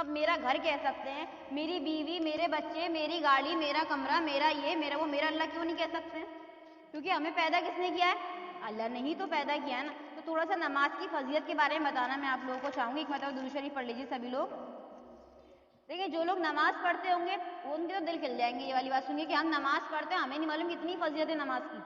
اب میرا گھر کہہ سکتے ہیں, میری بیوی, میرے بچے, میری گاڑی, میرا کمرہ, میرا یہ, میرا وہ, میرا اللہ کیوں نہیں کہہ سکتے ہیں؟ کیونکہ ہمیں پیدا کس نے کیا ہے؟ اللہ نے ہی تو پیدا کیا ہے نا. تو تھوڑا سا نماز کی فضیلت کے بارے میں بتانا میں آپ لوگوں کو چاہوں گی. ایک مرتبہ درود شریف پڑھ لیجیے سبھی لوگ. دیکھیں جو لوگ نماز پڑھتے ہوں گے وہ ان کے تو دل کھل جائیں گے, یہ والی بات سنیے کہ ہم نماز پڑھتے ہیں, ہمیں نہیں معلوم کتنی فضیلت ہے نماز کی.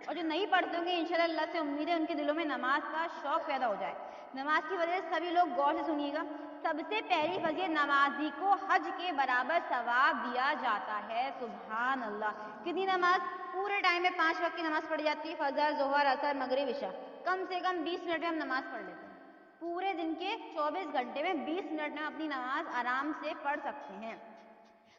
اور جو نہیں پڑھتے ہوں گے انشاءاللہ اللہ سے امید ہے ان کے دلوں میں نماز کا شوق پیدا ہو جائے. نماز کی وجہ سے سبھی لوگ غور سے سنیے گا. سب سے پہلی فضیلت, نمازی کو حج کے برابر ثواب دیا جاتا ہے. سبحان اللہ. کتنی نماز؟ پورے ٹائم میں 5 وقت کی نماز پڑھی جاتی ہے, فجر, ظہر, عصر, مغرب, عشاء. کم سے کم 20 منٹ میں ہم نماز پڑھ لیتے ہیں. پورے دن کے 24 گھنٹے میں 20 منٹ میں اپنی نماز آرام سے پڑھ سکتے ہیں.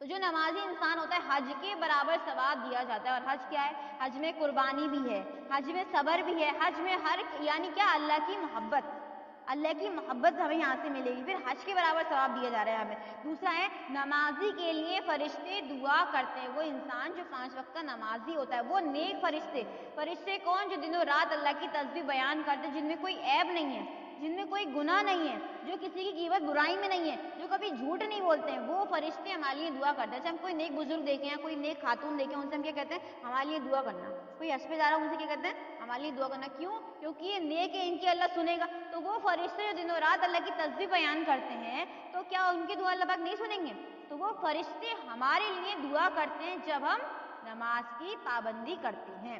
تو جو نمازی انسان ہوتا ہے حج کے برابر ثواب دیا جاتا ہے. اور حج کیا ہے؟ حج میں قربانی بھی ہے, حج میں صبر بھی ہے, حج میں یعنی کیا, اللہ کی محبت. اللہ کی محبت ہمیں یہاں سے ملے گی. پھر حج کے برابر ثواب دیا جا رہا ہے ہمیں. دوسرا ہے, نمازی کے لیے فرشتے دعا کرتے ہیں. وہ انسان جو 5 وقت کا نمازی ہوتا ہے وہ نیک فرشتے. فرشتے کون؟ جو دن و رات اللہ کی تسبیح بیان کرتے, جن میں کوئی عیب نہیں ہے, جن میں کوئی گناہ نہیں ہے, جو کسی کی غیبت برائی میں نہیں ہے, جو کبھی جھوٹ نہیں بولتے ہیں, وہ فرشتے ہمارے لیے دعا کرتے ہیں. جب ہم کوئی نیک بزرگ دیکھیں یا کوئی نیک خاتون دیکھیں ان سے ہم کیا کہتے ہیں؟ ہمارے لیے دعا کرنا. کوئی ہسپتال جا رہا ہے ان سے کیا کہتے ہیں؟ ہمارے لیے دعا کرنا. کیوں؟ کیونکہ یہ نیک ہے, ان کی اللہ سنے گا. تو وہ فرشتے جو دن و رات اللہ کی تسبیح بیان کرتے ہیں تو کیا ان کی دعا اللہ پاک نہیں سنیں گے؟ تو وہ فرشتے ہمارے لیے دعا کرتے ہیں جب ہم نماز کی پابندی کرتے ہیں.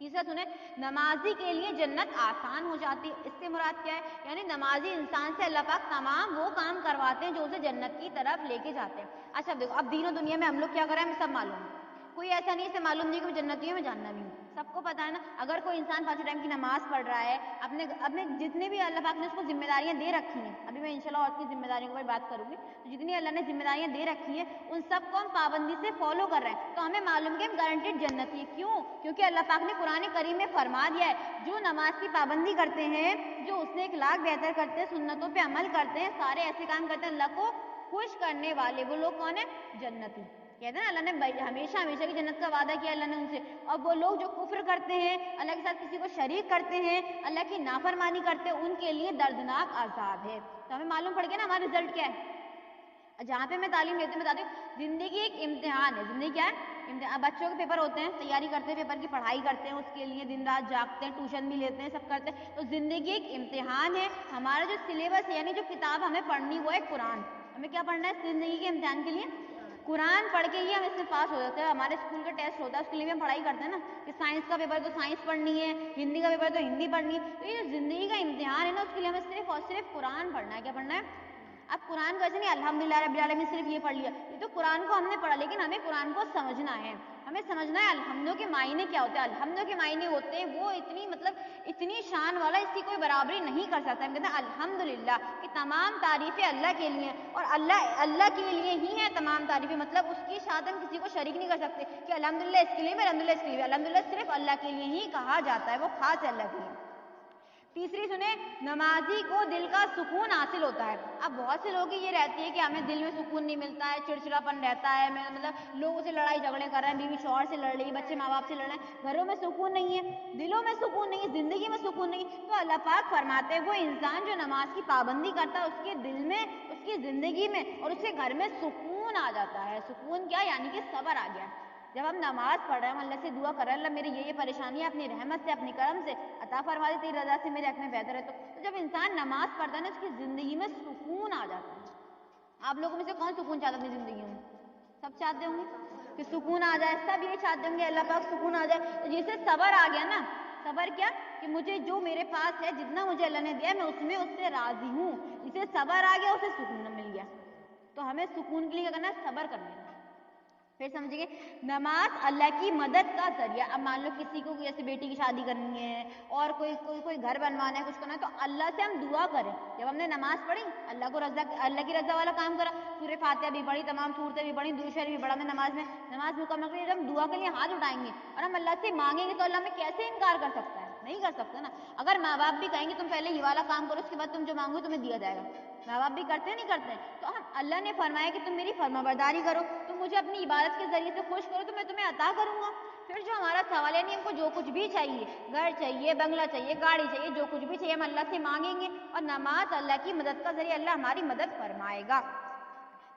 تیسرا سنیں, نمازی کے لیے جنت آسان ہو جاتی ہے. اس سے مراد کیا ہے؟ یعنی نمازی انسان سے اللہ پاک تمام وہ کام کرواتے ہیں جو اسے جنت کی طرف لے کے جاتے ہیں. اچھا دیکھو, اب دین و دنیا میں ہم لوگ کیا کر رہے ہیں ہمیں سب معلوم ہے. کوئی ایسا نہیں, اسے معلوم نہیں کہ میں جنتیوں میں جاننا بھی ہوں. سب کو پتا ہے نا. اگر کوئی انسان 5 ٹائم کی نماز پڑھ رہا ہے, اپنے جتنے بھی اللہ پاک نے اس کو ذمہ داریاں دے رکھی ہیں, ابھی میں انشاءاللہ اور کی ذمہ داریوں کے بارے بات کروں گی, تو جتنی اللہ نے ذمہ داریاں دے رکھی ہیں ان سب کو ہم پابندی سے فالو کر رہے ہیں, تو ہمیں معلوم کہ ہم گارنٹیڈ جنتی ہیں. کیوں؟ کیونکہ اللہ پاک نے قرآن کریم میں فرما دیا ہے, جو نماز کی پابندی کرتے ہیں, جو اس سے ایک لاکھ بہتر کرتے ہیں, سنتوں پہ عمل کرتے ہیں, سارے ایسے کام کرتے ہیں اللہ کو خوش کرنے والے, وہ لوگ کون ہیں؟ جنتی. کہتے ہیں اللہ نے ہمیشہ ہمیشہ کی جنت کا وعدہ کیا اللہ نے ان سے. اور وہ لوگ جو کفر کرتے ہیں, اللہ کے ساتھ کسی کو شریک کرتے ہیں, اللہ کی نافرمانی کرتے ہیں, ان کے لیے دردناک عذاب ہے. تو ہمیں معلوم پڑ گیا نا ہمارا رزلٹ کیا ہے. جہاں پہ میں تعلیم لیتے بتا دوں, زندگی ایک امتحان ہے. زندگی کیا ہے؟ امتحان. بچوں کے پیپر ہوتے ہیں, تیاری کرتے ہیں, پیپر کی پڑھائی کرتے ہیں, اس کے لیے دن رات جاگتے ہیں, ٹیوشن بھی لیتے ہیں, سب کرتے ہیں. تو زندگی ایک امتحان ہے. ہمارا جو سلیبس ہے, یعنی جو کتاب ہمیں پڑھنی وہ ہے قرآن. ہمیں کیا پڑھنا ہے زندگی کے امتحان کے لیے؟ قرآن پڑھ کے ہی ہم اس سے پاس ہو جاتے ہیں. ہمارے اسکول کا ٹیسٹ ہوتا ہے, اس کے لیے بھی ہم پڑھائی کرتے ہیں نا, کہ سائنس کا پیپر تو سائنس پڑھنی ہے, ہندی کا پیپر تو ہندی پڑھنی ہے. تو یہ جو زندگی کا امتحان ہے نا, اس کے لیے ہمیں صرف اور صرف قرآن پڑھنا ہے. کیا پڑھنا ہے؟ اب قرآن کو ایسے نہیں الحمدللہ رب العالمین صرف یہ پڑھ لیا, یہ تو قرآن کو ہم نے پڑھا, لیکن ہمیں قرآن کو سمجھنا ہے. ہمیں سمجھنا ہے الحمدوں کے معنی کیا ہوتے ہیں. الحمدوں کے معنی ہوتے ہیں وہ اتنی شان والا, اس کی کوئی برابری نہیں کر سکتا. ہم کہتے ہیں الحمدللہ کہ تمام تعریفیں اللہ کے لیے, اور اللہ کے لیے ہی ہے تمام تعریفیں. مطلب اس کی ساتھ ہم کسی کو شریک نہیں کر سکتے کہ الحمدللہ اس کے لیے, الحمدللہ اس کے لیے. الحمدللہ صرف اللہ کے لیے ہی کہا جاتا ہے, وہ خاص ہے اللہ کے لیے. تیسری سنیں, نمازی کو دل کا سکون حاصل ہوتا ہے. اب بہت سے لوگ یہ رہتی ہے کہ ہمیں دل میں سکون نہیں ملتا ہے, چڑچڑاپن رہتا ہے, مطلب لوگوں سے لڑائی جھگڑے کر رہے ہیں, بیوی شوہر سے لڑ رہی ہے, بچے ماں باپ سے لڑ رہے ہیں, گھروں میں سکون نہیں ہے, دلوں میں سکون نہیں ہے, زندگی میں سکون نہیں ہے. تو اللہ پاک فرماتے ہیں وہ انسان جو نماز کی پابندی کرتا ہے, اس کے دل میں, اس کی زندگی میں اور اس کے گھر میں سکون آ جاتا ہے. سکون کیا؟ یعنی کہ صبر آ گیا. جب ہم نماز پڑھ رہے ہیں, ہم اللہ سے دعا کر رہے ہیں, اللہ میری یہ پریشانیاں اپنی رحمت سے, اپنی کرم سے عطا فرما دے, تیری رضا سے میرے حق میں بہتر ہے. تو جب انسان نماز پڑھتا ہے نا, اس کی زندگی میں سکون آ جاتا ہے. آپ لوگوں میں سے کون سکون چاہتا اپنی زندگی میں؟ سب چاہتے ہوں گے کہ سکون آ جائے, سب یہ چاہتے ہوں گے اللہ پاک سکون آ جائے. تو جسے صبر آ گیا نا, صبر کیا کہ مجھے جو میرے پاس ہے, جتنا مجھے اللہ نے دیا میں اس سے راضی ہوں. جسے صبر آ گیا اسے سکون مل گیا. تو ہمیں سکون کے لیے کیا کرنا ہے؟ صبر کرنا ہے. پھر سمجھیے, نماز اللہ کی مدد کا ذریعہ. اب مان لو کسی کو جیسے بیٹی کی شادی کرنی ہے, اور کوئی گھر بنوانا ہے, کچھ کرنا ہے, تو اللہ سے ہم دعا کریں. جب ہم نے نماز پڑھی, اللہ کی رضا والا کام کرا, سورہ فاتحہ بھی پڑھی, تمام صورتیں بھی پڑھی, درود شریف بھی پڑھا, ہم نے نماز مکمل کری. جب ہم دعا کے لیے ہاتھ اٹھائیں گے اور ہم اللہ سے مانگیں گے, تو اللہ ہمیں کیسے انکار کر سکتا ہے؟ نہیں کر سکتا نا. اگر ماں باپ بھی کہیں گے تم پہلے یہ والا کام کرو, اس کے بعد تم جو مانگو تمہیں دیا جائے گا, ماں باپ بھی کرتے ہیں نہیں کرتے ہیں. تو اللہ نے فرمایا کہ تم میری فرما برداری کرو, تم مجھے اپنی عبادت کے ذریعے سے خوش کرو, تو میں تمہیں عطا کروں گا. پھر جو ہمارا سوال ہے, نہیں ہم کو جو کچھ بھی چاہیے, گھر چاہیے, بنگلہ چاہیے, گاڑی چاہیے, جو کچھ بھی چاہیے, ہم اللہ سے مانگیں گے, اور نماز اللہ کی مدد کا ذریعہ, اللہ ہماری مدد فرمائے گا.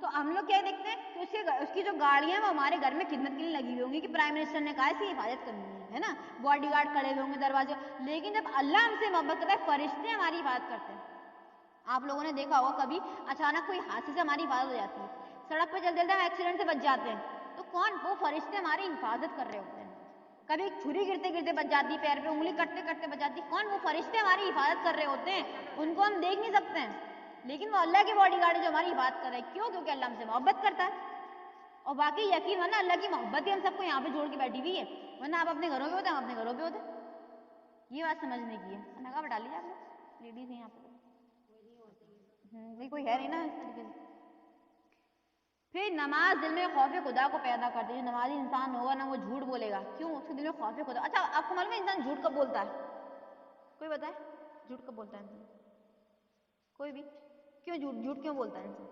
تو ہم لوگ کیا دیکھتے ہیں کہ اس کی جو گاڑیاں وہ ہمارے گھر میں خدمت کے لیے لگی ہوئی ہوں گی کہ پرائم منسٹر نے کہا اس کی حفاظت کرنی ہے نا, باڈی گارڈ کھڑے ہوئے ہوں گے دروازے. لیکن جب اللہ ہم سے محبت کرتا ہے, فرشتے ہماری حفاظت کرتے ہیں. آپ لوگوں نے دیکھا ہوگا کبھی اچانک کوئی حادثے سے ہماری حفاظت ہو جاتی ہے, سڑک پہ چلتے چلتے ہم ایکسیڈنٹ سے بچ جاتے ہیں, تو کون؟ وہ فرشتے ہماری حفاظت کر رہے ہوتے ہیں. کبھی ایک چھری گرتے گرتے بچ جاتی, پیر پہ انگلی کٹتے کٹتے بچ جاتی, کون؟ وہ فرشتے ہماری حفاظت کر رہے ہوتے ہیں. ان کو ہم دیکھ نہیں سکتے ہیں, لیکن وہ اللہ کے باڈی گارڈ ہے جو ہماری حفاظت کر رہے ہیں. کیوں؟ کیونکہ اللہ ہم سے محبت کرتا ہے. اور باقی یقین ورنہ اللہ کی محبت ہی ہم سب کو یہاں پہ جوڑ کے بیٹھی ہوئی ہے, ورنہ آپ اپنے گھروں پہ ہوتے, ہم اپنے گھروں پہ ہوتے. یہ بات سمجھنے کی ہے. نقاب ہٹا لیجیے آپ لوگ, لیڈیز ہیں یہاں پہ, کوئی ہے نہیں نا اس طریقے سے. پھر نماز دل میں خوف خدا کو پیدا کرتی ہے. جو نمازی انسان ہوگا نا وہ جھوٹ بولے گا. کیوں؟ اس کے دل میں خوف خدا. اچھا آپ کو معلوم ہے انسان جھوٹ کب بولتا ہے؟ کوئی بتائے جھوٹ کب بولتا ہے انسان؟ کوئی بھی؟ کیوں جھوٹ کیوں بولتا ہے انسان؟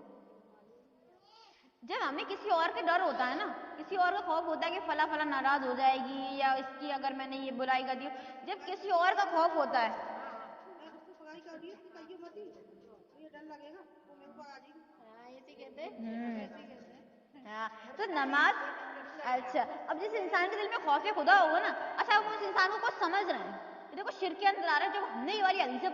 جب ہمیں کسی اور کا ڈر ہوتا ہے نا, کسی اور کا خوف ہوتا ہے کہ فلاں فلاں ناراض ہو جائے گی, یا اس کی اگر میں نے یہ برائی کر دی, جب کسی اور کا خوف ہوتا ہے. تو نماز, اچھا اب جس انسان کے دل میں خوف خدا ہوگا نا, اچھا وہ اس انسان کو کچھ سمجھ رہے ہیں. دیکھو شرک کے اندر آ رہا ہے, جب ہم نے یہ والی حدیثیں پڑھی